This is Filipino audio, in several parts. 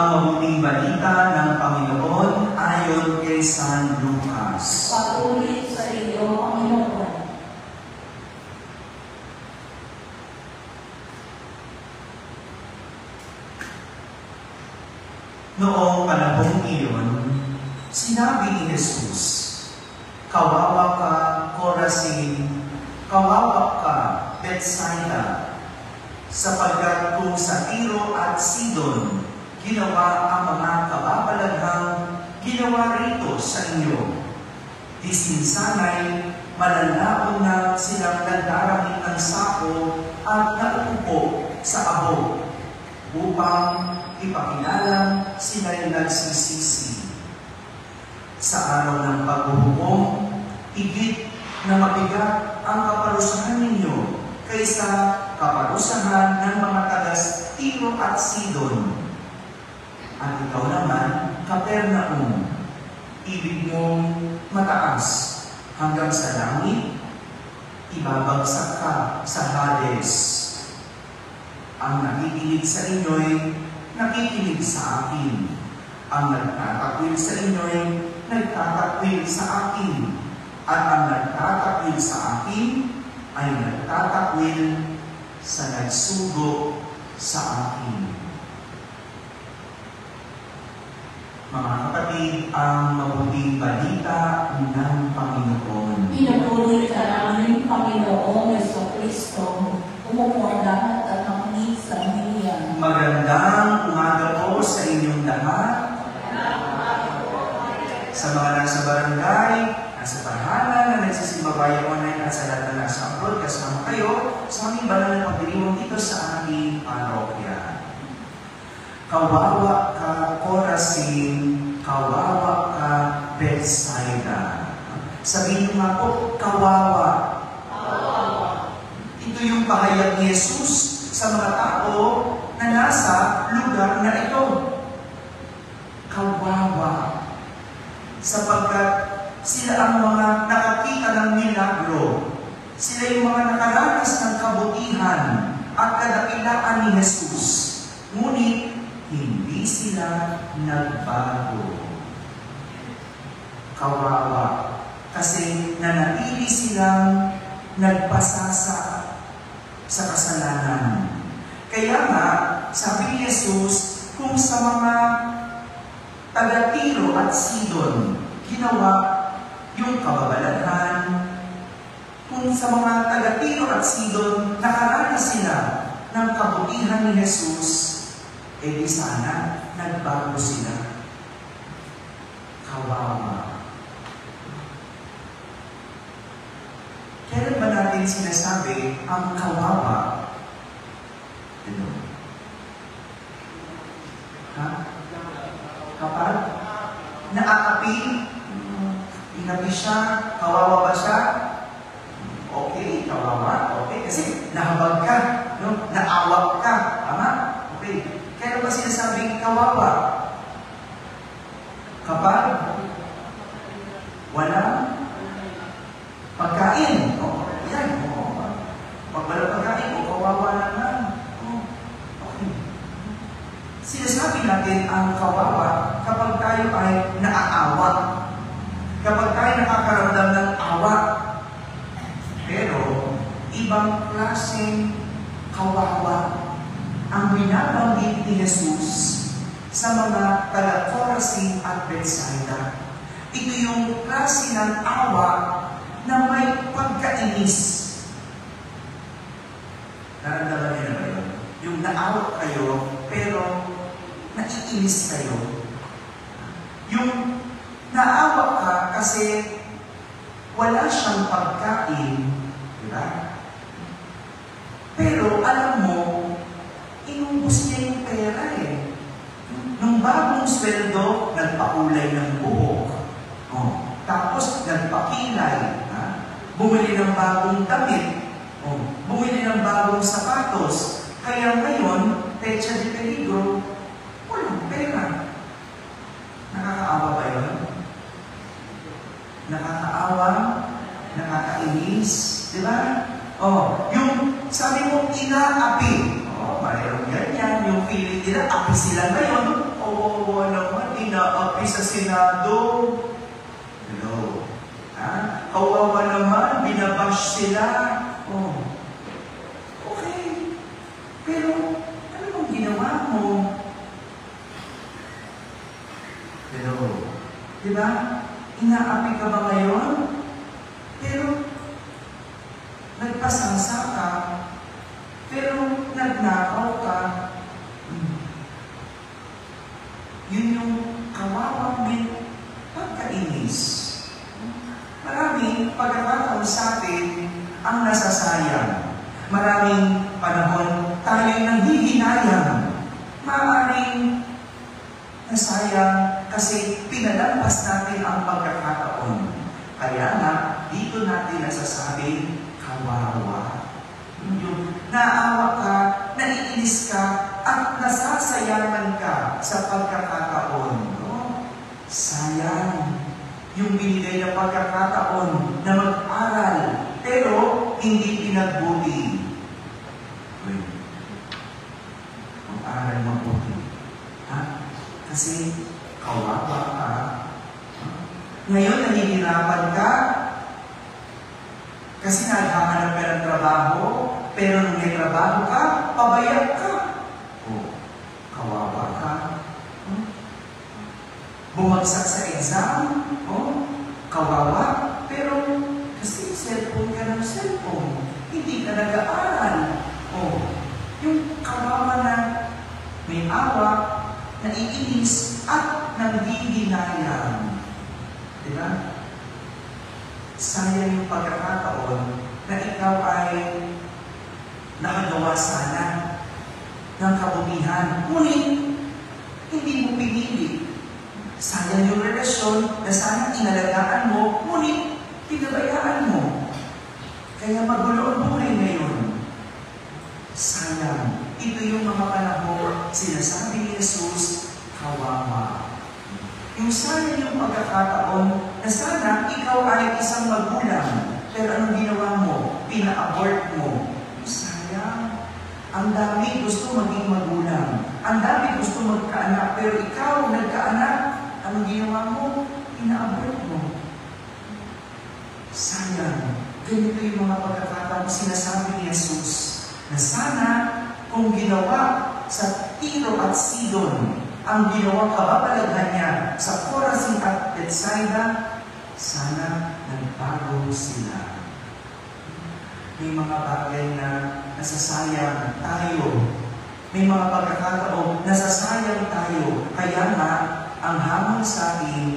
ang mabuting balita ng Panginoon ayon kay San Lucas. Papuri sa iyo, Panginoon. Noong panahong iyon, sinabi ni Jesus, "Kawawa ka, Corazin, kawawa ka, Bethsaida, sapagkat kung sa Tiro at Sidon ginawa ang mga kababalaghang ginawa rito sa inyo, di sinsanay malalaon na silang nagdarangit ng sako at nauupo sa abo upang ipakilala sila'y nagsisisi. Sa araw ng paghuhukom, higit na mabigat ang kaparusahan ninyo kaysa kaparusahan ng mga tagas Tiro at Sidon. At ikaw naman, Capernaum, ibig mong mataas hanggang sa langit, ibabagsak ka sa Hades. Ang nakikinig sa inyo'y nakikinig sa akin. Ang nagtatakwil sa inyo'y nagtatakwil sa akin. At ang nagtatakwil sa akin ay nagtatakwil sa nagsugo sa akin." Mga kapatid, ang mabuting balita ng Panginoon. Pinupuri ka namin, Panginoong Jesucristo. Umupo ang lahat at makinig sa hiniyan. Magandang umaga po sa inyong lahat. Sa mga nasa barangay, nasa tahanan, na nagsisimbabayan online at sa lahat na nasa abroad, kasama kayo sa aming banal na pagdiriwang dito sa aming parokya. Kawawa ka, Corazin, kawawa ka, Bethsaida. Sabihin mo nga po, kawawa. Ito yung pahayag ni Jesus sa mga tao na nasa lugar na ito. Kawawa. Sapagkat sila ang mga nakakita ng milagro. Sila yung mga nakaranas ng kabutihan at kadakilaan ni Jesus. Ngunit, hindi sila nagbago. Kawawa. Kasi nanatili silang nagpasasa sa kasalanan. Kaya nga, sabi ni Jesus, kung sa mga taga-Tiro at Sidon ginawa yung kababalaghan, kung sa mga taga-Tiro at Sidon nakaranas sila ng kabutihan ni Jesus, eh di sana nagbago sila. Kawawa. Kailan ba natin sinasabi ang kawawa? Ano? Ha? Kapag naaapi, inapi siya, kawawa ba siya? Okay, kawawa. Okay, kasi nahabag ka, no? Naawak ka. Tama? Okay. Kaya ba sinasabing kawawa? Kapag walang pagkain. O, yan. O, pag walang pagkain, kawawa naman. O, okay. Sinasabi natin ang kawawa kapag tayo ay naaawa. Kapag tayo nakakaramdam ng awa. Pero, ibang klaseng kawawa ang binabanggit ni Jesus sa mga taga-Corazin at Bethsaida. Ito yung klase ng awa na may pagkainis. Naramdaman niyo na ba yun? Yung naawa kayo, pero naiinis kayo. Yung naawa ka kasi wala siyang pagkain, di ba? Pero alam mo, inubos niya yung pera eh. Nung bagong sweldo, nagpakulay ng buhok. Oh. Tapos, nagpakilay. Ha? Bumili ng bagong damit. Oh. Bumili ng bagong sapatos. Kaya ngayon, pecha de peligro, walang pera. Nakakaawa ba yun? Nakakaawa, nakakainis, di ba? Oh, yung sabi mo, inaapi. Oh, mayroong ganyan. Yung feeling nila, api sila ngayon. Oo, sa Senado. Hello. Ha? Kawawa naman, binabash sila. Oh. Okay. Pero, ano bang ginawa mo? Hello. Diba? Inaapi ka ba ngayon? Pero, nagpasangsa ka. Pero, nagnakaw ka. Yun yung kawawang pagkainis. Maraming pagkakataon sa atin ang nasasayang. Maraming panahon tayong nanghihinayang. Maaaring nasayang kasi pinalampas natin ang pagkakataon. Kaya nga, dito natin nasasabing kawawa. Yung naawa ka, naiinis ka, at nasasayangan ka sa pagkakataon. No? Sayang yung binigay na pagkakataon na mag-aral, pero hindi pinagbuti. Mag-aral mabuti. Ha? Kasi kawawa ka. Ngayon, nahihirapan ka kasi naghahanap ka ng trabaho, pero nung may trabaho ka, pabayag ka. O, kawawa ka. Bumagsak sa exam, o, kawawa, pero kasi cellphone ka ng cellphone, hindi ka nag-aaral. O, yung kawawa na may awa, naiinis, at nanghihinayang. Diba? Sayang yung pagkakataon na ikaw ay nakagawa sana ng kabutihan. Ngunit, hindi mo pinili. Sayang yung relasyon na sana inalagaan mo, ngunit pinabayaan mo. Kaya magulo ang buhay ngayon. Sayang. Ito yung mga panahon, sinasabi ni Jesus, kawawa. Yung sayang yung pagkakataon na sana ikaw ay isang magulang, pero anong ginawa mo? Pina-abort mo. Sayang. Ang dami gusto maging magulang. Ang dami gusto magkaanak, pero ikaw nagkaanak, anong ginawa mo? Pina-abort mo. Sayang. Ganito yung mga pagkakataon sinasabi ni Jesus na sana kung ginawa sa Tiro at Sidon ang ginawang kababalaghan niya sa Chorazin at Bethsaida, sana nagbago sila. May mga bagay na nasasayang tayo. May mga pagkakataon nasasayang tayo. Kaya nga, ang hamon sa atin,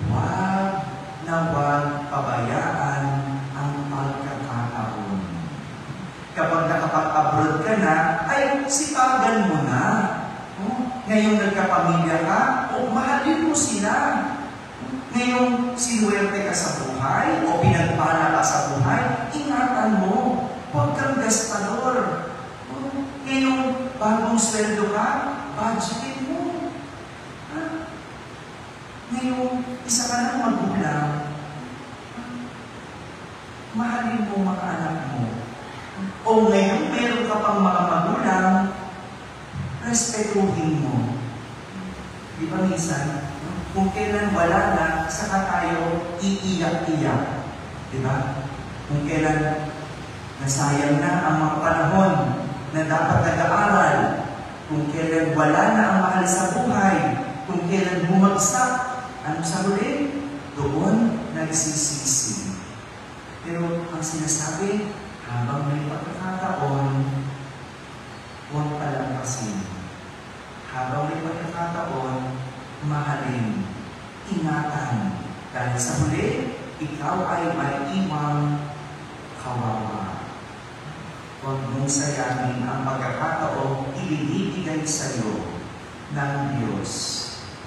wag na wag pabayaan ang pagkakataon. Kapag nakapag-abroad ka na, ay sipagan mo na. Ngayong nagkapamilya ka, mahalin mo sila. Ngayong sinuwerte ka sa buhay, o pinagpala ka sa buhay, ingatan mo. Huwag kang gastador. Ngayong bagong sweldo ka, budgetin mo. Ngayong isa ka ng magulang, mahalin mo mga anak mo. O ngayon meron ka pang mga magulang, respetuhin mo. Di ba minsan, kung kailan wala na, saka tayo iiyak-iyak. Di ba? Kung kailan nasayang na ang mga panahon na dapat nag-aaral, kung kailan wala na ang mahal sa buhay, kung kailan bumagsak, ano sa huli? Doon nagsisisi. Pero ang sinasabi, habang may pagkakataon, huwag palampasin. Habang may pagkakataon, mahalin, ingatan. Dahil sa huli, ikaw ay may iwang kawawa. Huwag mong sayangin ang pagkakataon ibinibigay sa iyo ng Diyos.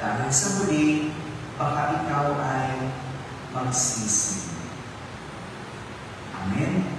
Dahil sa huli, baka ikaw ay magsisi. Amen?